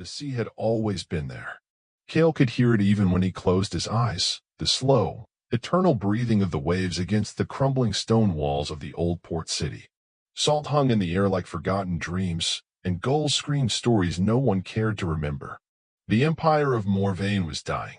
The sea had always been there. Cale could hear it even when he closed his eyes, the slow, eternal breathing of the waves against the crumbling stone walls of the old port city. Salt hung in the air like forgotten dreams, and gulls screamed stories no one cared to remember. The empire of Morvain was dying.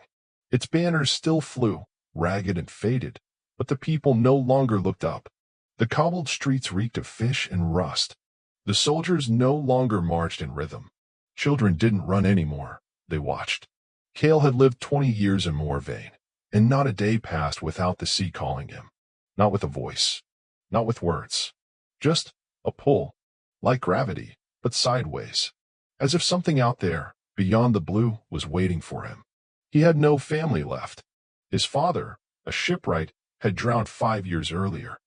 Its banners still flew, ragged and faded, but the people no longer looked up. The cobbled streets reeked of fish and rust. The soldiers no longer marched in rhythm. Children didn't run anymore, they watched. Cale had lived 20 years in Morvain, and not a day passed without the sea calling him. Not with a voice, not with words. Just a pull, like gravity, but sideways, as if something out there, beyond the blue, was waiting for him. He had no family left. His father, a shipwright, had drowned 5 years earlier.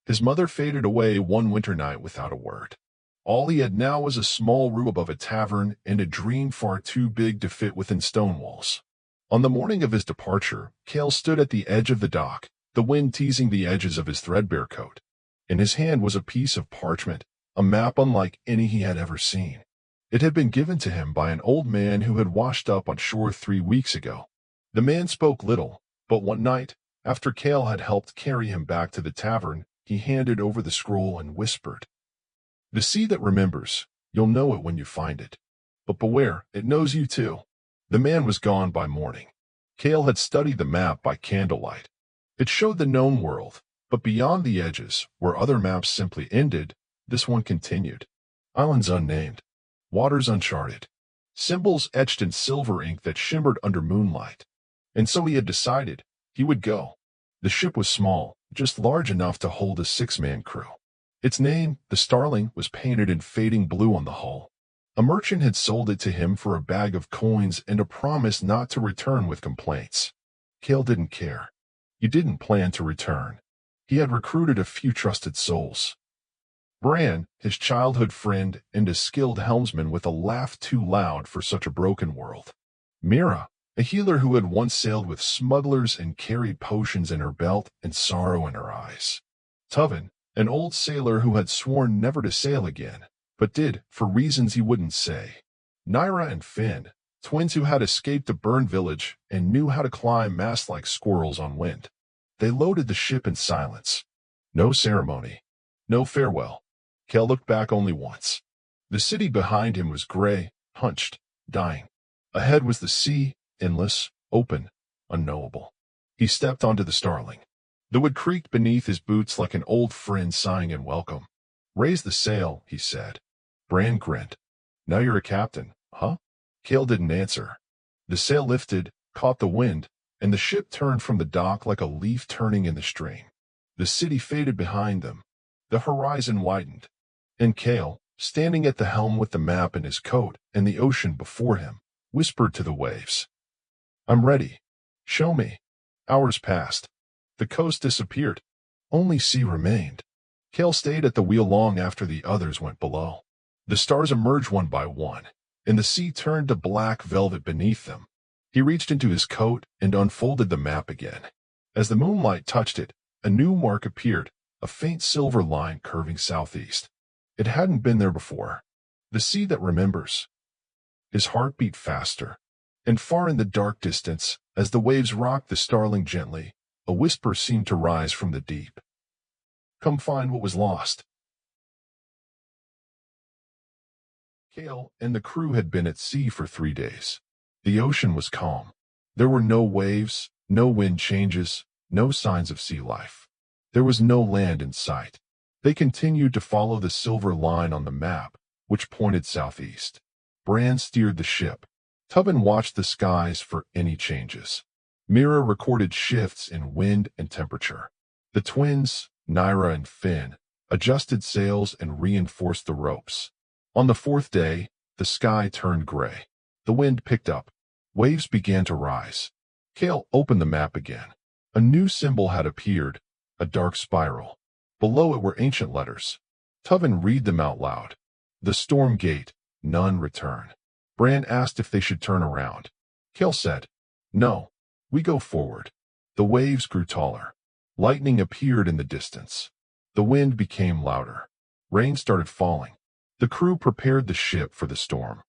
His mother faded away one winter night without a word. All he had now was a small room above a tavern and a dream far too big to fit within stone walls. On the morning of his departure, Cale stood at the edge of the dock, the wind teasing the edges of his threadbare coat. In his hand was a piece of parchment, a map unlike any he had ever seen. It had been given to him by an old man who had washed up on shore 3 weeks ago. The man spoke little, but one night, after Cale had helped carry him back to the tavern, he handed over the scroll and whispered, "The sea that remembers, you'll know it when you find it. But beware, it knows you too." The man was gone by morning. Cale had studied the map by candlelight. It showed the known world, but beyond the edges, where other maps simply ended, this one continued. Islands unnamed, waters uncharted, symbols etched in silver ink that shimmered under moonlight. And so he had decided he would go. The ship was small, just large enough to hold a 6-man crew. Its name, the Starling, was painted in fading blue on the hull. A merchant had sold it to him for a bag of coins and a promise not to return with complaints. Cale didn't care. He didn't plan to return. He had recruited a few trusted souls. Bran, his childhood friend, and a skilled helmsman with a laugh too loud for such a broken world. Mira, a healer who had once sailed with smugglers and carried potions in her belt and sorrow in her eyes. Tuvan, an old sailor who had sworn never to sail again, but did, for reasons he wouldn't say. Nyra and Finn, twins who had escaped a burned village and knew how to climb masts like squirrels on wind. They loaded the ship in silence. No ceremony. No farewell. Cale looked back only once. The city behind him was gray, hunched, dying. Ahead was the sea, endless, open, unknowable. He stepped onto the Starling. The wood creaked beneath his boots like an old friend sighing in welcome. "Raise the sail," he said. Bran grinned. "Now you're a captain, huh?" Cale didn't answer. The sail lifted, caught the wind, and the ship turned from the dock like a leaf turning in the stream. The city faded behind them. The horizon widened. And Cale, standing at the helm with the map in his coat and the ocean before him, whispered to the waves, "I'm ready. Show me." Hours passed. The coast disappeared. Only sea remained. Cale stayed at the wheel long after the others went below. The stars emerged one by one, and the sea turned to black velvet beneath them. He reached into his coat and unfolded the map again. As the moonlight touched it, a new mark appeared, a faint silver line curving southeast. It hadn't been there before. The sea that remembers. His heart beat faster. And far in the dark distance, as the waves rocked the Starling gently, a whisper seemed to rise from the deep. "Come find what was lost." Cale and the crew had been at sea for 3 days. The ocean was calm. There were no waves, no wind changes, no signs of sea life. There was no land in sight. They continued to follow the silver line on the map, which pointed southeast. Bran steered the ship. Tuvan watched the skies for any changes. Mira recorded shifts in wind and temperature. The twins, Nyra and Finn, adjusted sails and reinforced the ropes. On the 4th day, the sky turned gray. The wind picked up. Waves began to rise. Cale opened the map again. A new symbol had appeared, a dark spiral. Below it were ancient letters. Tuvan read them out loud. "The storm gate, none return." Bran asked if they should turn around. Cale said, "No, we go forward." The waves grew taller. Lightning appeared in the distance. The wind became louder. Rain started falling. The crew prepared the ship for the storm.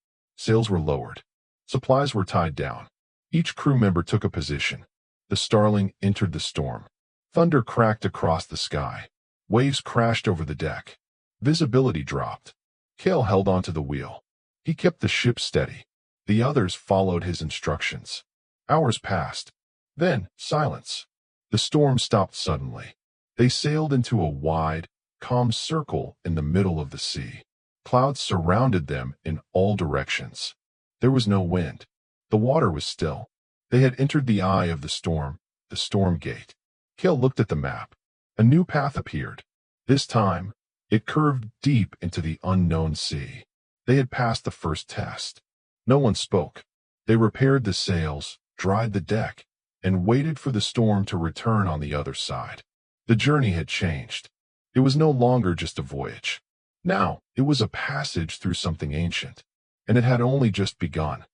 Sails were lowered. Supplies were tied down. Each crew member took a position. The Starling entered the storm. Thunder cracked across the sky. Waves crashed over the deck. Visibility dropped. Cale held onto the wheel. He kept the ship steady. The others followed his instructions. Hours passed. Then, silence. The storm stopped suddenly. They sailed into a wide, calm circle in the middle of the sea. Clouds surrounded them in all directions. There was no wind. The water was still. They had entered the eye of the storm gate. Cale looked at the map. A new path appeared. This time, it curved deep into the unknown sea. They had passed the first test. No one spoke. They repaired the sails, dried the deck, and waited for the storm to return on the other side. The journey had changed. It was no longer just a voyage. Now, it was a passage through something ancient, and it had only just begun.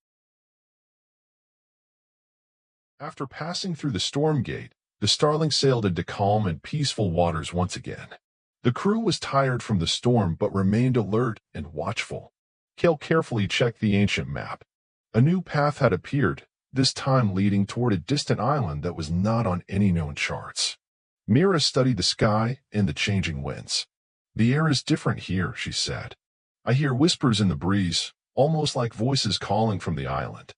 After passing through the storm gate, the Starling sailed into calm and peaceful waters once again. The crew was tired from the storm but remained alert and watchful. Cale carefully checked the ancient map. A new path had appeared, this time leading toward a distant island that was not on any known charts. Mira studied the sky and the changing winds. "The air is different here," she said. "I hear whispers in the breeze, almost like voices calling from the island."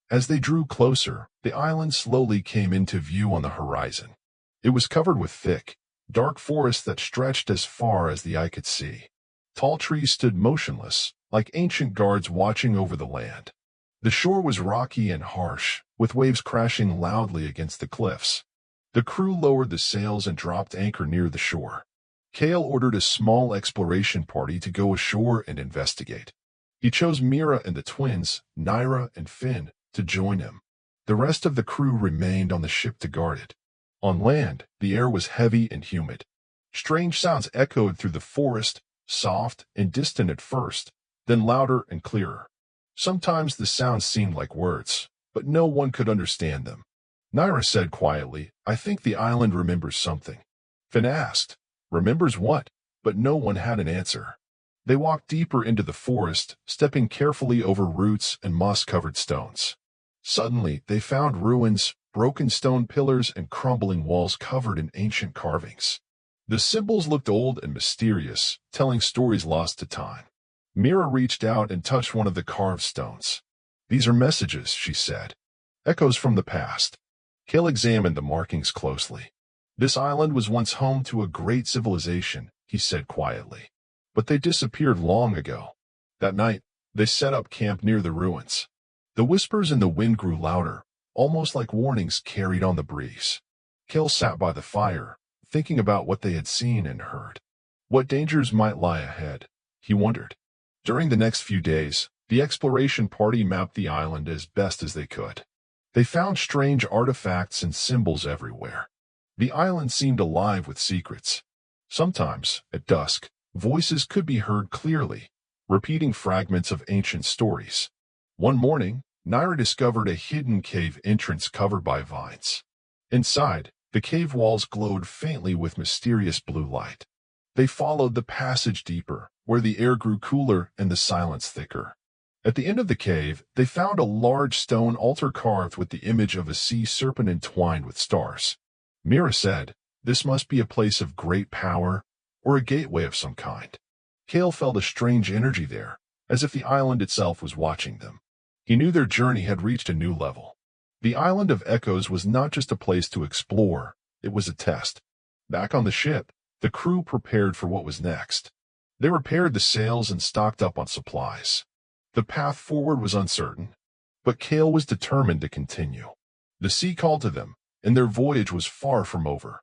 As they drew closer, the island slowly came into view on the horizon. It was covered with thick, dark forest that stretched as far as the eye could see. Tall trees stood motionless, like ancient guards watching over the land. The shore was rocky and harsh, with waves crashing loudly against the cliffs. The crew lowered the sails and dropped anchor near the shore. Cale ordered a small exploration party to go ashore and investigate. He chose Mira and the twins, Naira and Finn, to join him. The rest of the crew remained on the ship to guard it. On land, the air was heavy and humid. Strange sounds echoed through the forest, soft and distant at first, then louder and clearer. Sometimes the sounds seemed like words, but no one could understand them. Naira said quietly, "I think the island remembers something." Finn asked, "Remembers what?" But no one had an answer. They walked deeper into the forest, stepping carefully over roots and moss-covered stones. Suddenly, they found ruins, broken stone pillars, and crumbling walls covered in ancient carvings. The symbols looked old and mysterious, telling stories lost to time. Mira reached out and touched one of the carved stones. "These are messages," she said. "Echoes from the past." Cale examined the markings closely. "This island was once home to a great civilization," he said quietly. "But they disappeared long ago." That night, they set up camp near the ruins. The whispers in the wind grew louder, almost like warnings carried on the breeze. Cale sat by the fire, thinking about what they had seen and heard. What dangers might lie ahead, he wondered. During the next few days, the exploration party mapped the island as best as they could. They found strange artifacts and symbols everywhere. The island seemed alive with secrets. Sometimes, at dusk, voices could be heard clearly, repeating fragments of ancient stories. One morning, Naira discovered a hidden cave entrance covered by vines. Inside, the cave walls glowed faintly with mysterious blue light. They followed the passage deeper, where the air grew cooler and the silence thicker. At the end of the cave, they found a large stone altar carved with the image of a sea serpent entwined with stars. Mira said, "This must be a place of great power, or a gateway of some kind." Cale felt a strange energy there, as if the island itself was watching them. He knew their journey had reached a new level. The Island of Echoes was not just a place to explore, it was a test. Back on the ship, the crew prepared for what was next. They repaired the sails and stocked up on supplies. The path forward was uncertain, but Cale was determined to continue. The sea called to them, and their voyage was far from over.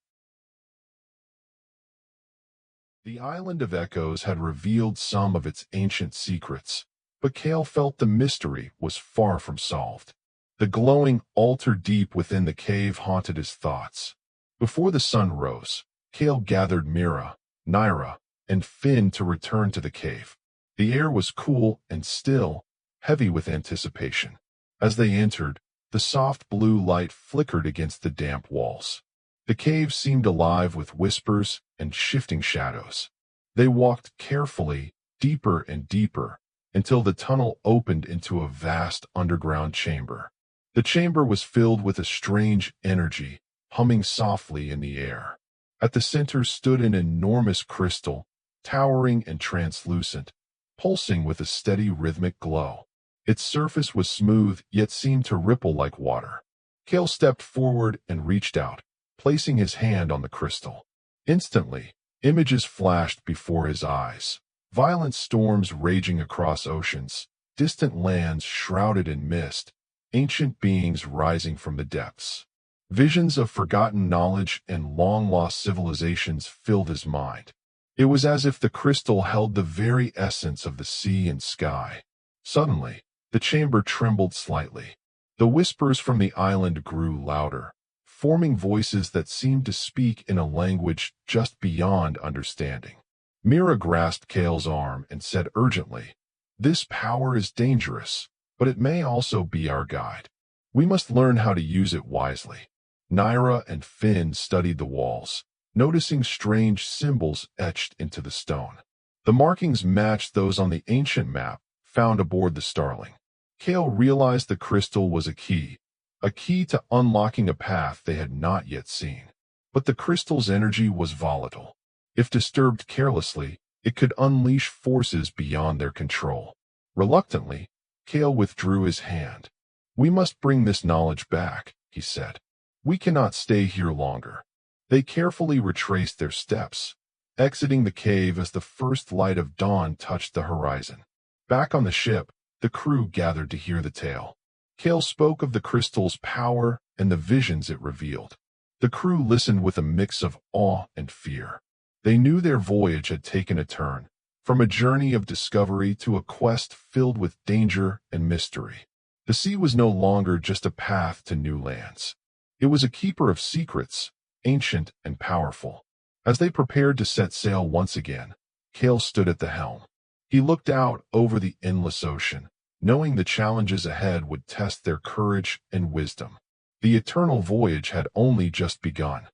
The Island of Echoes had revealed some of its ancient secrets, but Cale felt the mystery was far from solved. The glowing altar deep within the cave haunted his thoughts. Before the sun rose, Cale gathered Mira, Naira, and Finn to return to the cave. The air was cool and still, heavy with anticipation. As they entered, the soft blue light flickered against the damp walls. The cave seemed alive with whispers and shifting shadows. They walked carefully, deeper and deeper, until the tunnel opened into a vast underground chamber. The chamber was filled with a strange energy, humming softly in the air. At the center stood an enormous crystal, towering and translucent, pulsing with a steady rhythmic glow. Its surface was smooth, yet seemed to ripple like water. Kale stepped forward and reached out, placing his hand on the crystal. Instantly, images flashed before his eyes. Violent storms raging across oceans, distant lands shrouded in mist, ancient beings rising from the depths. Visions of forgotten knowledge and long-lost civilizations filled his mind. It was as if the crystal held the very essence of the sea and sky. Suddenly, the chamber trembled slightly. The whispers from the island grew louder, forming voices that seemed to speak in a language just beyond understanding. Mira grasped Kale's arm and said urgently, "This power is dangerous, but it may also be our guide. We must learn how to use it wisely." Naira and Finn studied the walls, noticing strange symbols etched into the stone. The markings matched those on the ancient map found aboard the Starling. Kale realized the crystal was a key to unlocking a path they had not yet seen. But the crystal's energy was volatile. If disturbed carelessly, it could unleash forces beyond their control. Reluctantly, Kale withdrew his hand. "We must bring this knowledge back," he said. "We cannot stay here longer." They carefully retraced their steps, exiting the cave as the first light of dawn touched the horizon. Back on the ship, the crew gathered to hear the tale. Kale spoke of the crystal's power and the visions it revealed. The crew listened with a mix of awe and fear. They knew their voyage had taken a turn, from a journey of discovery to a quest filled with danger and mystery. The sea was no longer just a path to new lands. It was a keeper of secrets, ancient and powerful. As they prepared to set sail once again, Kale stood at the helm. He looked out over the endless ocean, knowing the challenges ahead would test their courage and wisdom. The Eternal Voyage had only just begun.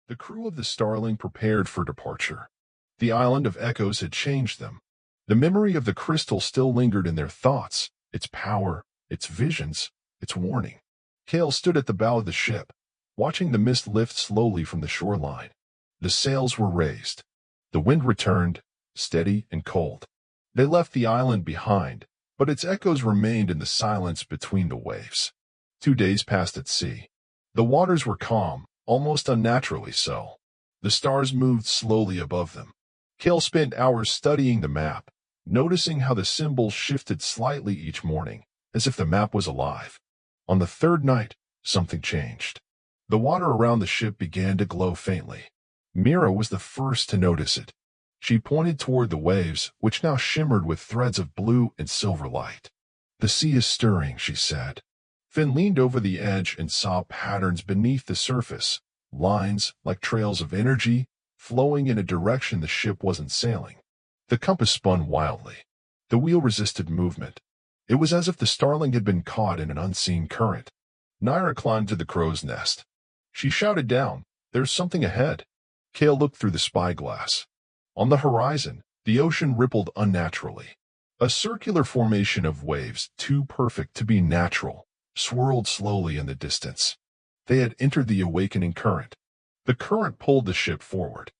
The crew of the Starling prepared for departure. The Island of Echoes had changed them. The memory of the crystal still lingered in their thoughts, its power, its visions, its warning. Kale stood at the bow of the ship, watching the mist lift slowly from the shoreline. The sails were raised. The wind returned, steady and cold. They left the island behind, but its echoes remained in the silence between the waves. 2 days passed at sea. The waters were calm, almost unnaturally so. The stars moved slowly above them. Kale spent hours studying the map, noticing how the symbols shifted slightly each morning, as if the map was alive. On the third night, something changed. The water around the ship began to glow faintly. Mira was the first to notice it. She pointed toward the waves, which now shimmered with threads of blue and silver light. "The sea is stirring," she said. Finn leaned over the edge and saw patterns beneath the surface, lines like trails of energy, flowing in a direction the ship wasn't sailing. The compass spun wildly. The wheel resisted movement. It was as if the Starling had been caught in an unseen current. Naira climbed to the crow's nest. She shouted down, "There's something ahead." Kale looked through the spyglass. On the horizon, the ocean rippled unnaturally. A circular formation of waves, too perfect to be natural, swirled slowly in the distance. They had entered the awakening current. The current pulled the ship forward.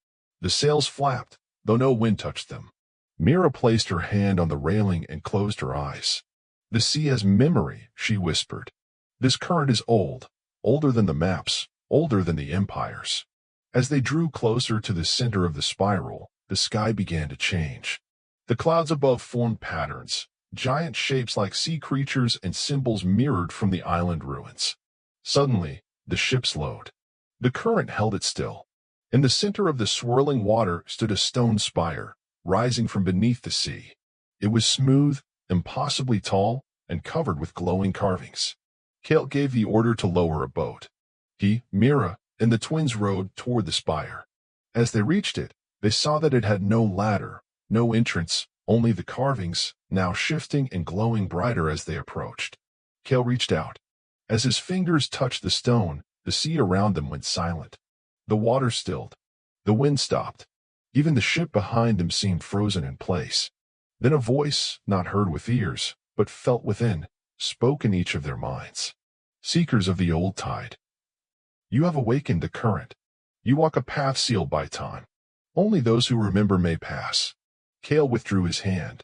The sails flapped, though no wind touched them. Mira placed her hand on the railing and closed her eyes. "The sea has memory," she whispered. "This current is old, older than the maps, older than the empires." As they drew closer to the center of the spiral, the sky began to change. The clouds above formed patterns, giant shapes like sea creatures and symbols mirrored from the island ruins. Suddenly, the ship slowed. The current held it still. In the center of the swirling water stood a stone spire, rising from beneath the sea. It was smooth, impossibly tall, and covered with glowing carvings. Kale gave the order to lower a boat. He, Mira, and the twins rowed toward the spire. As they reached it, they saw that it had no ladder, no entrance, only the carvings, now shifting and glowing brighter as they approached. Kale reached out. As his fingers touched the stone, the sea around them went silent. The water stilled. The wind stopped. Even the ship behind them seemed frozen in place. Then a voice, not heard with ears, but felt within, spoke in each of their minds. Seekers of the old tide, you have awakened the current. You walk a path sealed by time. Only those who remember may pass. Kale withdrew his hand.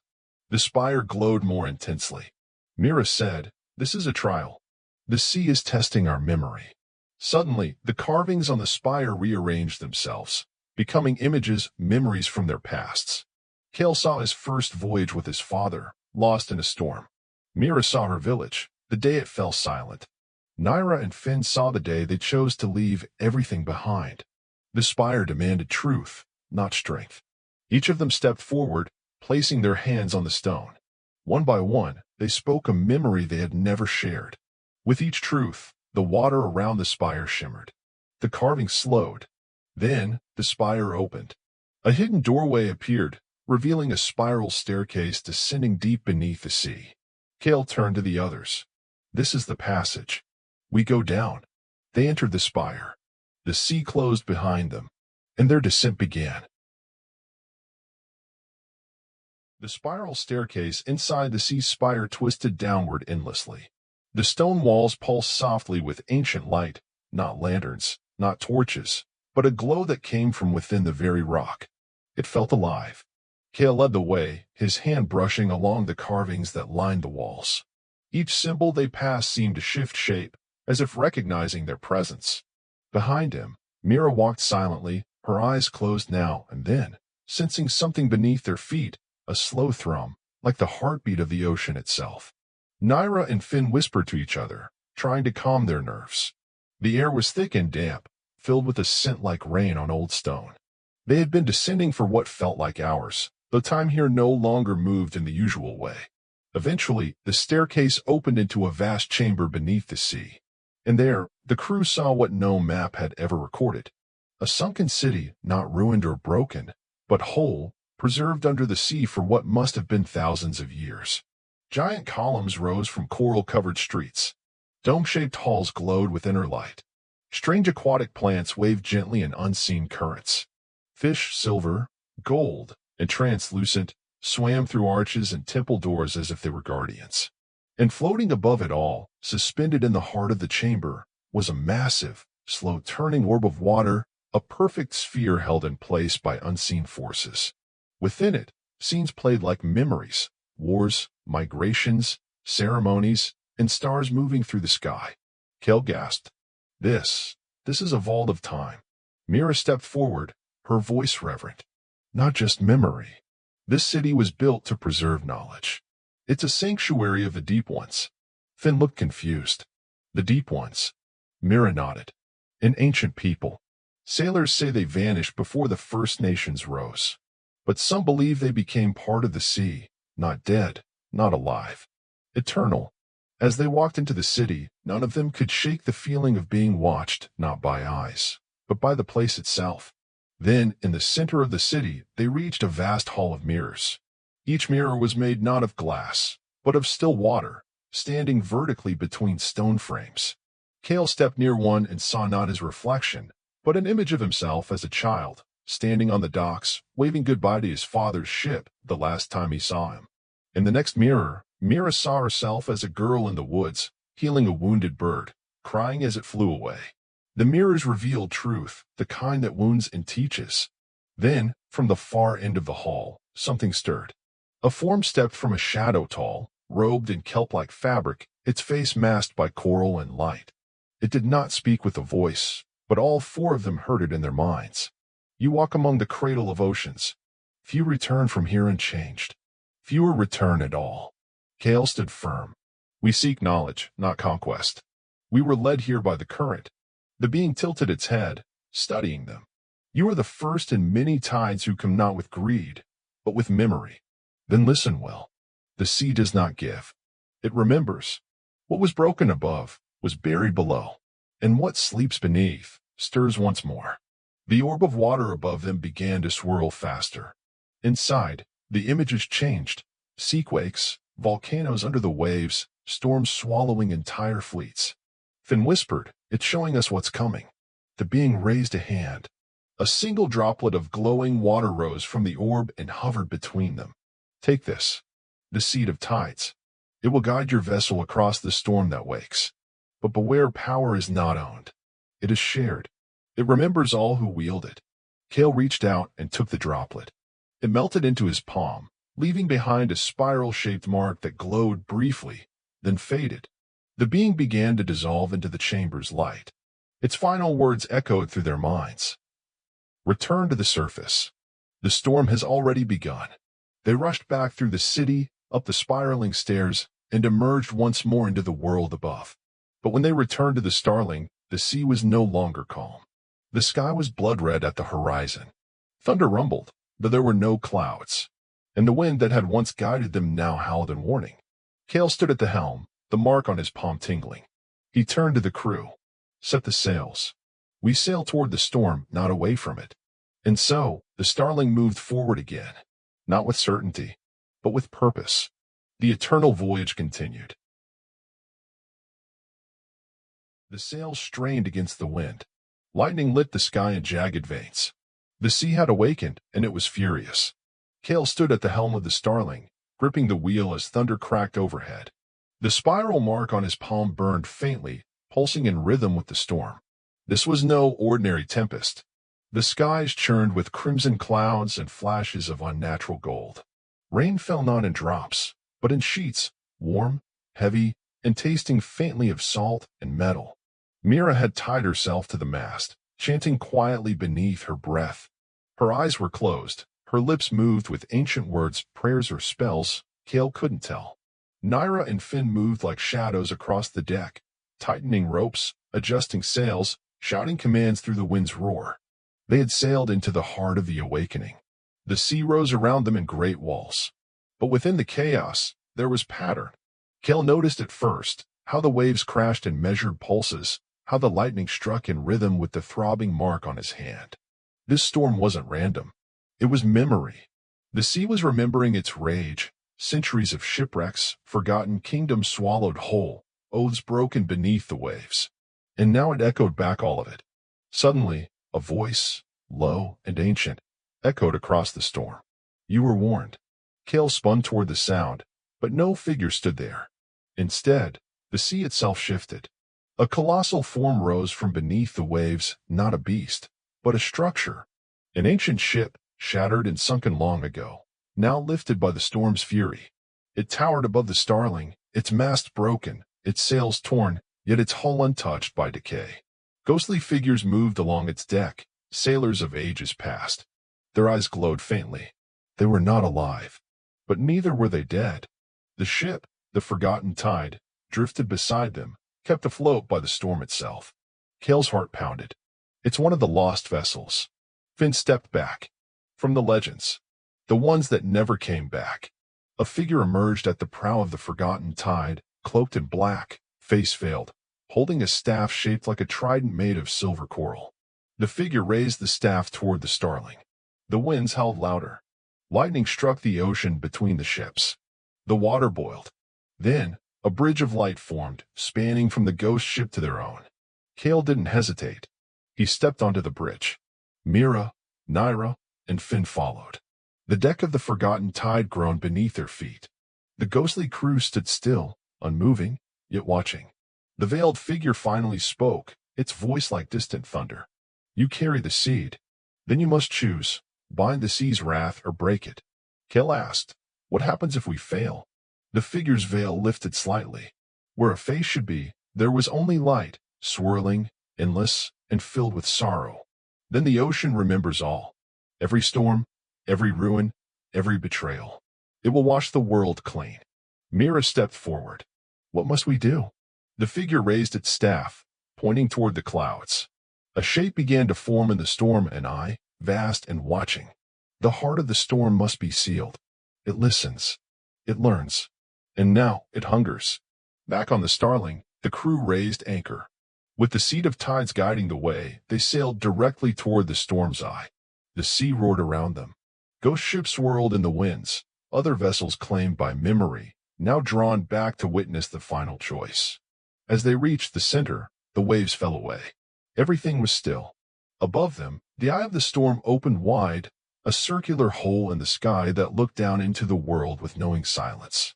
The spire glowed more intensely. Mira said, "This is a trial. The sea is testing our memory." Suddenly, the carvings on the spire rearranged themselves, becoming images, memories from their pasts. Kale saw his first voyage with his father, lost in a storm. Mira saw her village, the day it fell silent. Naira and Finn saw the day they chose to leave everything behind. The spire demanded truth, not strength. Each of them stepped forward, placing their hands on the stone. One by one, they spoke a memory they had never shared. With each truth, the water around the spire shimmered. The carving slowed. Then, the spire opened. A hidden doorway appeared, revealing a spiral staircase descending deep beneath the sea. Kale turned to the others. "This is the passage. We go down." They entered the spire. The sea closed behind them, and their descent began. The spiral staircase inside the sea spire twisted downward endlessly. The stone walls pulsed softly with ancient light, not lanterns, not torches, but a glow that came from within the very rock. It felt alive. Kale led the way, his hand brushing along the carvings that lined the walls. Each symbol they passed seemed to shift shape, as if recognizing their presence. Behind him, Mira walked silently, her eyes closed now and then, sensing something beneath their feet, a slow thrum, like the heartbeat of the ocean itself. Naira and Finn whispered to each other, trying to calm their nerves. The air was thick and damp, filled with a scent like rain on old stone. They had been descending for what felt like hours, though time here no longer moved in the usual way. Eventually, the staircase opened into a vast chamber beneath the sea. And there, the crew saw what no map had ever recorded. A sunken city, not ruined or broken, but whole, preserved under the sea for what must have been thousands of years. Giant columns rose from coral-covered streets. Dome-shaped halls glowed with inner light. Strange aquatic plants waved gently in unseen currents. Fish, silver, gold, and translucent, swam through arches and temple doors as if they were guardians. And floating above it all, suspended in the heart of the chamber, was a massive, slow-turning orb of water, a perfect sphere held in place by unseen forces. Within it, scenes played like memories, wars, migrations, ceremonies, and stars moving through the sky. Kale gasped. This is a vault of time." Mira stepped forward, her voice reverent. "Not just memory. This city was built to preserve knowledge. It's a sanctuary of the Deep Ones." Finn looked confused. "The Deep Ones?" Mira nodded. "An ancient people. Sailors say they vanished before the First Nations rose. But some believe they became part of the sea, not dead, not alive. Eternal." As they walked into the city, none of them could shake the feeling of being watched, not by eyes, but by the place itself. Then, in the center of the city, they reached a vast hall of mirrors. Each mirror was made not of glass, but of still water, standing vertically between stone frames. Kale stepped near one and saw not his reflection, but an image of himself as a child, standing on the docks, waving goodbye to his father's ship the last time he saw him. In the next mirror, Mira saw herself as a girl in the woods, healing a wounded bird, crying as it flew away. The mirrors revealed truth, the kind that wounds and teaches. Then, from the far end of the hall, something stirred. A form stepped from a shadow tall, robed in kelp-like fabric, its face masked by coral and light. It did not speak with a voice, but all four of them heard it in their minds. "You walk among the cradle of oceans. Few return from here unchanged. Fewer return at all." Kale stood firm. "We seek knowledge, not conquest. We were led here by the current." The being tilted its head, studying them. "You are the first in many tides who come not with greed, but with memory. Then listen well. The sea does not give. It remembers. What was broken above was buried below, and what sleeps beneath stirs once more." The orb of water above them began to swirl faster. Inside, the images changed. Seaquakes, volcanoes under the waves, storms swallowing entire fleets. Finn whispered, "It's showing us what's coming." The being raised a hand. A single droplet of glowing water rose from the orb and hovered between them. Take this, the seed of tides. It will guide your vessel across the storm that wakes. But beware, power is not owned. It is shared. It remembers all who wield it. Kale reached out and took the droplet. It melted into his palm, leaving behind a spiral-shaped mark that glowed briefly, then faded. The being began to dissolve into the chamber's light. Its final words echoed through their minds. Return to the surface. The storm has already begun. They rushed back through the city, up the spiraling stairs, and emerged once more into the world above. But when they returned to the Starling, the sea was no longer calm. The sky was blood-red at the horizon. Thunder rumbled, though there were no clouds, and the wind that had once guided them now howled in warning. Kale stood at the helm, the mark on his palm tingling. He turned to the crew. Set the sails. We sail toward the storm, not away from it. And so, the Starling moved forward again, not with certainty, but with purpose. The Eternal Voyage continued. The sails strained against the wind. Lightning lit the sky in jagged veins. The sea had awakened, and it was furious. Kale stood at the helm of the Starling, gripping the wheel as thunder cracked overhead. The spiral mark on his palm burned faintly, pulsing in rhythm with the storm. This was no ordinary tempest. The skies churned with crimson clouds and flashes of unnatural gold. Rain fell not in drops, but in sheets, warm, heavy, and tasting faintly of salt and metal. Mira had tied herself to the mast, chanting quietly beneath her breath. Her eyes were closed, her lips moved with ancient words, prayers or spells, Kale couldn't tell. Naira and Finn moved like shadows across the deck, tightening ropes, adjusting sails, shouting commands through the wind's roar. They had sailed into the heart of the awakening. The sea rose around them in great walls. But within the chaos, there was pattern. Kale noticed at first how the waves crashed in measured pulses, how the lightning struck in rhythm with the throbbing mark on his hand. This storm wasn't random. It was memory. The sea was remembering its rage, centuries of shipwrecks, forgotten kingdoms swallowed whole, oaths broken beneath the waves. And now it echoed back all of it. Suddenly, a voice, low and ancient, echoed across the storm. You were warned. Kale spun toward the sound, but no figure stood there. Instead, the sea itself shifted. A colossal form rose from beneath the waves, not a beast, but a structure. An ancient ship, shattered and sunken long ago, now lifted by the storm's fury. It towered above the Starling, its mast broken, its sails torn, yet its hull untouched by decay. Ghostly figures moved along its deck, sailors of ages past. Their eyes glowed faintly. They were not alive, but neither were they dead. The ship, the forgotten tide, drifted beside them, kept afloat by the storm itself. Kale's heart pounded. It's one of the lost vessels. Finn stepped back. From the legends, the ones that never came back. A figure emerged at the prow of the forgotten tide, cloaked in black, face veiled, holding a staff shaped like a trident made of silver coral. The figure raised the staff toward the Starling. The winds howled louder. Lightning struck the ocean between the ships. The water boiled. Then, a bridge of light formed, spanning from the ghost ship to their own. Kale didn't hesitate. He stepped onto the bridge. Mira, Naira, and Finn followed. The deck of the forgotten tide groaned beneath their feet. The ghostly crew stood still, unmoving, yet watching. The veiled figure finally spoke, its voice like distant thunder. You carry the seed. Then you must choose, bind the sea's wrath or break it. Kale asked, what happens if we fail? The figure's veil lifted slightly. Where a face should be, there was only light, swirling, endless, and filled with sorrow. Then the ocean remembers all. Every storm, every ruin, every betrayal. It will wash the world clean. Mira stepped forward. What must we do? The figure raised its staff, pointing toward the clouds. A shape began to form in the storm, an eye, vast and watching. The heart of the storm must be sealed. It listens. It learns. And now it hungers. Back on the Starling, the crew raised anchor. With the seed of tides guiding the way, they sailed directly toward the storm's eye. The sea roared around them. Ghost ships swirled in the winds, other vessels claimed by memory, now drawn back to witness the final choice. As they reached the center, the waves fell away. Everything was still. Above them, The eye of the storm opened wide, a circular hole in the sky that looked down into the world with knowing silence.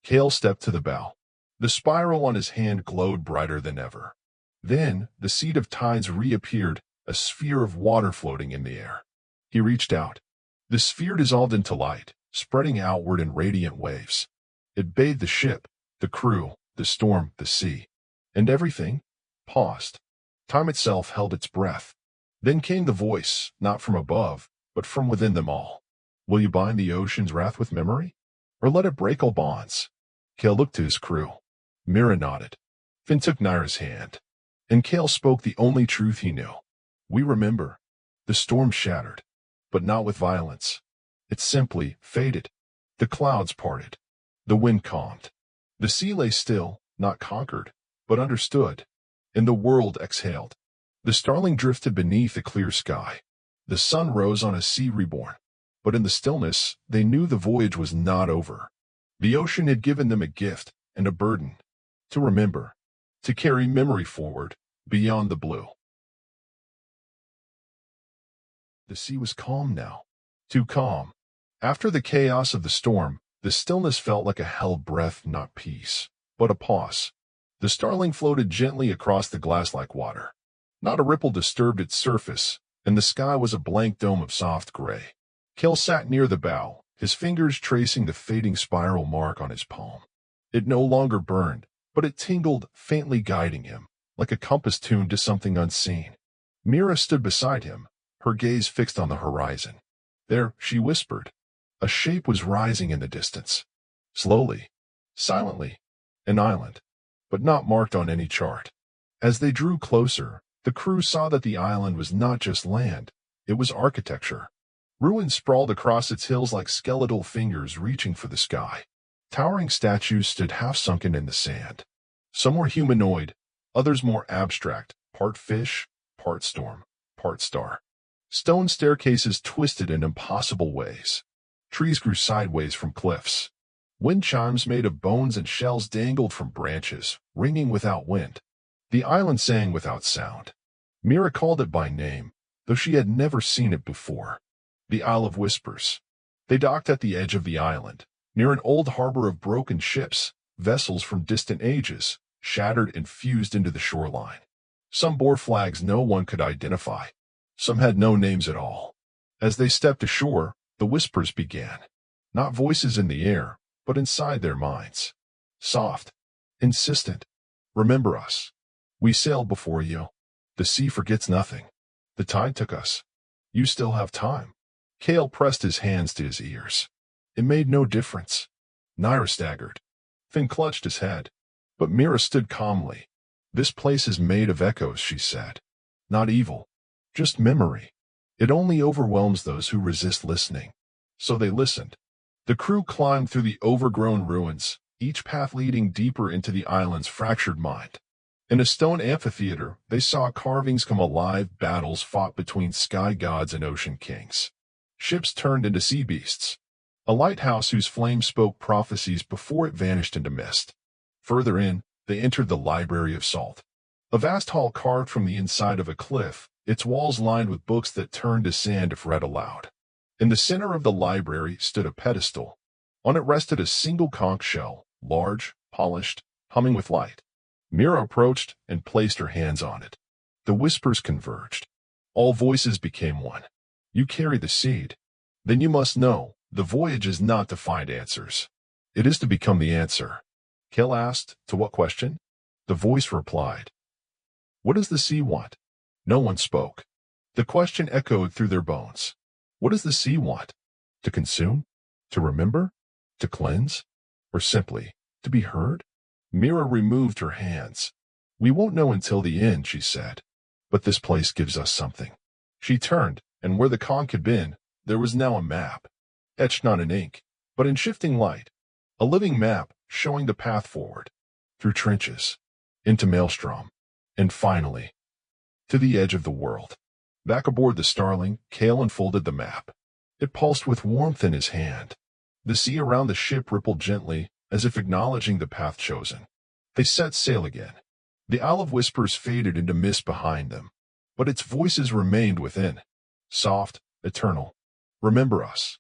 Cale stepped to the bow. The spiral on his hand glowed brighter than ever. Then, the seat of tides reappeared, a sphere of water floating in the air. He reached out. The sphere dissolved into light, spreading outward in radiant waves. It bathed the ship, the crew, the storm, the sea. And everything paused. Time itself held its breath. Then came the voice, not from above, but from within them all. Will you bind the ocean's wrath with memory? Or let it break all bonds? Cale looked to his crew. Mira nodded. Finn took Naira's hand. And Cale spoke the only truth he knew. We remember. The storm shattered. But not with violence. It simply faded. The clouds parted. The wind calmed. The sea lay still, not conquered, but understood. And the world exhaled. The starling drifted beneath a clear sky. The sun rose on a sea reborn. But in the stillness, they knew the voyage was not over. The ocean had given them a gift and a burden. To remember. To carry memory forward, beyond the blue. The sea was calm now. Too calm. After the chaos of the storm, the stillness felt like a held breath, not peace, but a pause. The starling floated gently across the glass-like water. Not a ripple disturbed its surface, and the sky was a blank dome of soft gray. Cale sat near the bow, his fingers tracing the fading spiral mark on his palm. It no longer burned, but it tingled, faintly guiding him, like a compass tuned to something unseen. Mira stood beside him, her gaze fixed on the horizon. There, she whispered. A shape was rising in the distance. Slowly, silently, an island, but not marked on any chart. As they drew closer, the crew saw that the island was not just land, it was architecture. Ruins sprawled across its hills like skeletal fingers reaching for the sky. Towering statues stood half-sunken in the sand. Some were humanoid, others more abstract, part fish, part storm, part star. Stone staircases twisted in impossible ways. Trees grew sideways from cliffs. Wind chimes made of bones and shells dangled from branches, ringing without wind. The island sang without sound. Mira called it by name, though she had never seen it before. The Isle of Whispers. They docked at the edge of the island, near an old harbor of broken ships, vessels from distant ages, shattered and fused into the shoreline. Some bore flags no one could identify. Some had no names at all. As they stepped ashore, the whispers began. Not voices in the air, but inside their minds. Soft. Insistent. Remember us. We sailed before you. The sea forgets nothing. The tide took us. You still have time. Cale pressed his hands to his ears. It made no difference. Naira staggered. Finn clutched his head. But Mira stood calmly. This place is made of echoes, she said. Not evil. Just memory. It only overwhelms those who resist listening. So they listened. The crew climbed through the overgrown ruins, each path leading deeper into the island's fractured mind. In a stone amphitheater, they saw carvings come alive, battles fought between sky gods and ocean kings. Ships turned into sea beasts. A lighthouse whose flame spoke prophecies before it vanished into mist. Further in, they entered the Library of Salt. A vast hall carved from the inside of a cliff, its walls lined with books that turned to sand if read aloud. In the center of the library stood a pedestal. On it rested a single conch shell, large, polished, humming with light. Mira approached and placed her hands on it. The whispers converged. All voices became one. You carry the seed. Then you must know, the voyage is not to find answers. It is to become the answer. Cale asked, to what question? The voice replied. What does the sea want? No one spoke. The question echoed through their bones. What does the sea want? To consume? To remember? To cleanse? Or simply, to be heard? Mira removed her hands. We won't know until the end, she said. But this place gives us something. She turned, and where the conch had been, there was now a map. Etched not in ink, but in shifting light. A living map showing the path forward. Through trenches. Into maelstrom. And finally, to the edge of the world. Back aboard the Starling, Cale unfolded the map. It pulsed with warmth in his hand. The sea around the ship rippled gently, as if acknowledging the path chosen. They set sail again. The Isle of Whispers faded into mist behind them, but its voices remained within. soft, eternal. Remember us.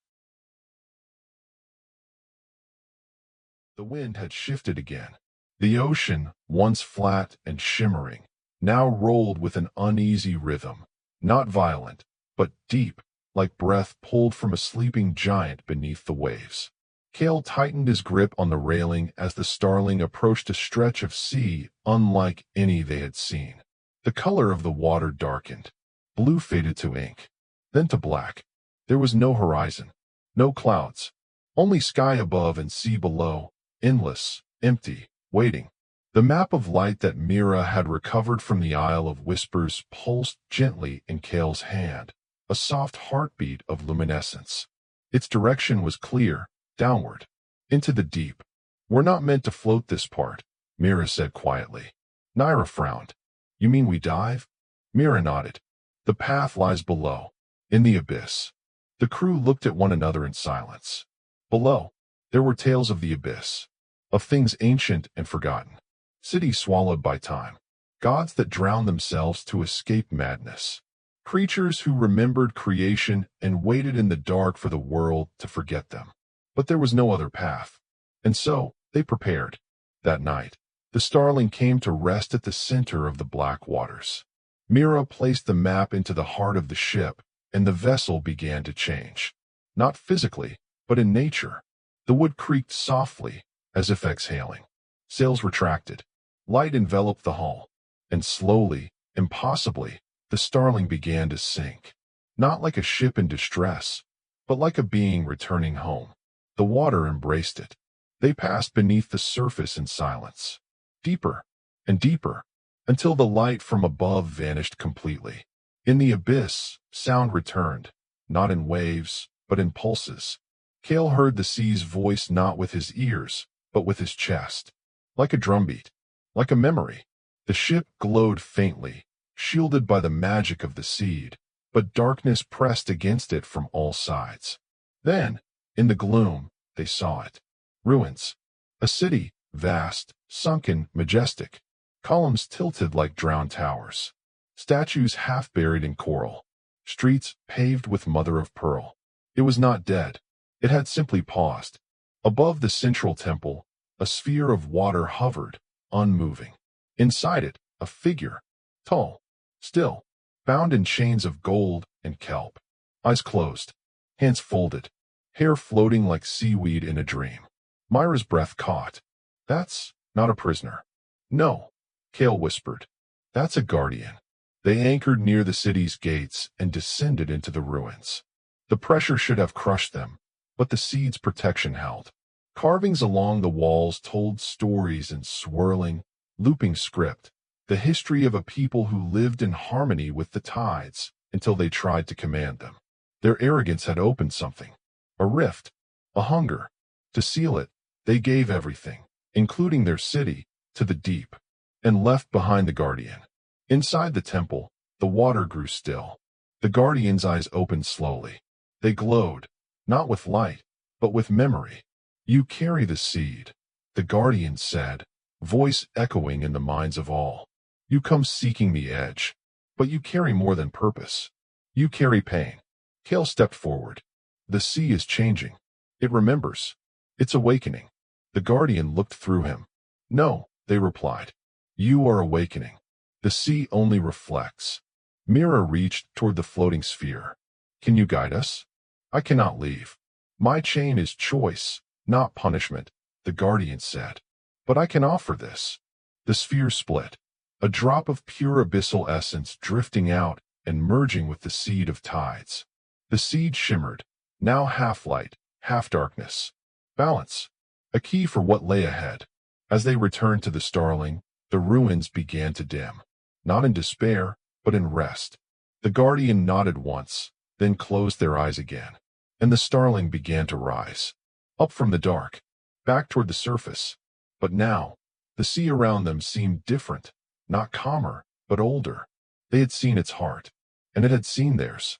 The wind had shifted again. The ocean, once flat and shimmering, now rolled with an uneasy rhythm, not violent, but deep, like breath pulled from a sleeping giant beneath the waves. Cale tightened his grip on the railing as the Starling approached a stretch of sea unlike any they had seen. The color of the water darkened. Blue faded to ink, then to black. There was no horizon, no clouds, only sky above and sea below, endless, empty, waiting. The map of light that Mira had recovered from the Isle of Whispers pulsed gently in Cale's hand, a soft heartbeat of luminescence. Its direction was clear, downward, into the deep. "We're not meant to float this part," Mira said quietly. Naira frowned. "You mean we dive?" Mira nodded. "The path lies below, in the abyss." The crew looked at one another in silence. Below, there were tales of the abyss, of things ancient and forgotten, cities swallowed by time, gods that drowned themselves to escape madness, creatures who remembered creation and waited in the dark for the world to forget them. But there was no other path, and so they prepared. That night, the Starling came to rest at the center of the black waters. Mira placed the map into the heart of the ship, and the vessel began to change. Not physically, but in nature. The wood creaked softly, as if exhaling. Sails retracted. Light enveloped the hull, and slowly, impossibly, the Starling began to sink. Not like a ship in distress, but like a being returning home. The water embraced it. They passed beneath the surface in silence. Deeper and deeper, until the light from above vanished completely. In the abyss, sound returned, not in waves, but in pulses. Cale heard the sea's voice not with his ears, but with his chest. Like a drumbeat, like a memory. The ship glowed faintly, shielded by the magic of the seed, but darkness pressed against it from all sides. Then, in the gloom, they saw it. Ruins. A city, vast, sunken, majestic. Columns tilted like drowned towers. Statues half buried in coral. Streets paved with mother-of-pearl. It was not dead. It had simply paused. Above the central temple, a sphere of water hovered, unmoving. Inside it, a figure, tall, still, bound in chains of gold and kelp. Eyes closed, hands folded, hair floating like seaweed in a dream. Myra's breath caught. "That's not a prisoner." "No," Cale whispered. "That's a guardian." They anchored near the city's gates and descended into the ruins. The pressure should have crushed them, but the seed's protection held. Carvings along the walls told stories in swirling, looping script, the history of a people who lived in harmony with the tides until they tried to command them. Their arrogance had opened something, a rift, a hunger. To seal it, they gave everything, including their city, to the deep, and left behind the guardian. Inside the temple, the water grew still. The guardian's eyes opened slowly. They glowed, not with light, but with memory. "You carry the seed," the guardian said, voice echoing in the minds of all. "You come seeking the edge, but you carry more than purpose. You carry pain." Cale stepped forward. "The sea is changing. It remembers. It's awakening." The guardian looked through him. "No," they replied. "You are awakening. The sea only reflects." Mira reached toward the floating sphere. "Can you guide us?" "I cannot leave. My chain is choice, not punishment," the guardian said. "But I can offer this." The sphere split, a drop of pure abyssal essence drifting out and merging with the seed of tides. The seed shimmered, now half light, half darkness. Balance, a key for what lay ahead. As they returned to the Starling, the ruins began to dim. Not in despair, but in rest. The guardian nodded once, then closed their eyes again. And the Starling began to rise. Up from the dark, back toward the surface. But now, the sea around them seemed different, not calmer, but older. They had seen its heart, and it had seen theirs.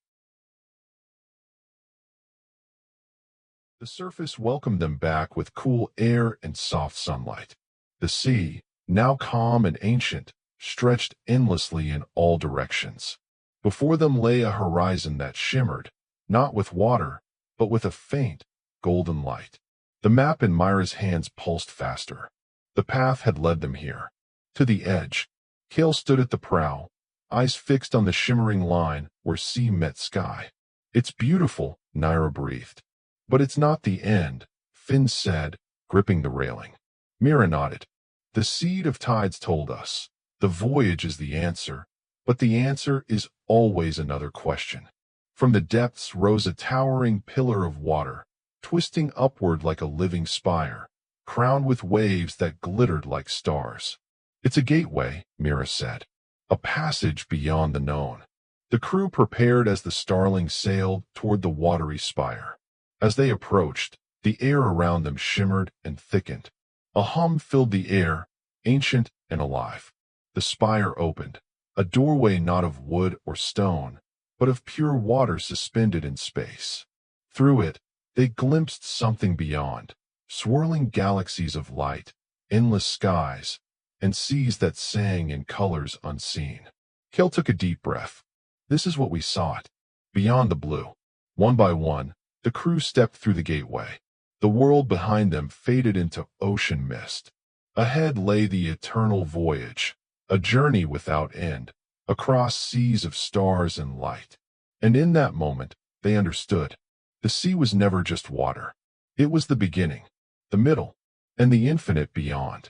The surface welcomed them back with cool air and soft sunlight. The sea, now calm and ancient, stretched endlessly in all directions. Before them lay a horizon that shimmered, not with water, but with a faint, golden light. The map in Myra's hands pulsed faster. The path had led them here. To the edge. Cale stood at the prow, eyes fixed on the shimmering line where sea met sky. "It's beautiful," Naira breathed. "But it's not the end," Finn said, gripping the railing. Mira nodded. "The seed of tides told us. The voyage is the answer, but the answer is always another question." From the depths rose a towering pillar of water, twisting upward like a living spire, crowned with waves that glittered like stars. "It's a gateway," Mira said. "A passage beyond the known." The crew prepared as the Starling sailed toward the watery spire. As they approached, the air around them shimmered and thickened. A hum filled the air, ancient and alive. The spire opened, a doorway not of wood or stone, but of pure water suspended in space. Through it, they glimpsed something beyond, swirling galaxies of light, endless skies, and seas that sang in colors unseen. Cale took a deep breath. This is what we sought, beyond the blue. One by one, the crew stepped through the gateway. The world behind them faded into ocean mist. Ahead lay the Eternal Voyage, a journey without end, across seas of stars and light. And in that moment, they understood. The sea was never just water. It was the beginning, the middle, and the infinite beyond.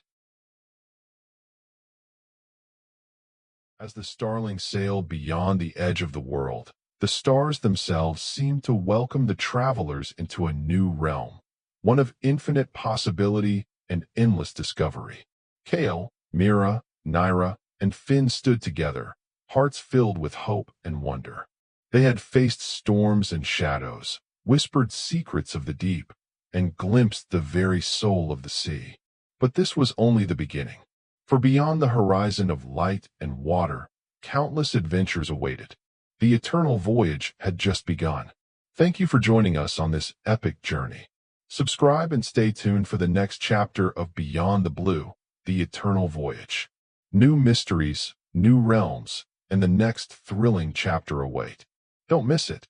As the Starling sailed beyond the edge of the world, the stars themselves seemed to welcome the travelers into a new realm, one of infinite possibility and endless discovery. Cale, Mira, Naira, and Finn stood together, hearts filled with hope and wonder. They had faced storms and shadows, whispered secrets of the deep, and glimpsed the very soul of the sea. But this was only the beginning. For beyond the horizon of light and water, countless adventures awaited. The Eternal Voyage had just begun. Thank you for joining us on this epic journey. Subscribe and stay tuned for the next chapter of Beyond the Blue, The Eternal Voyage. New mysteries, new realms, and the next thrilling chapter await. Don't miss it.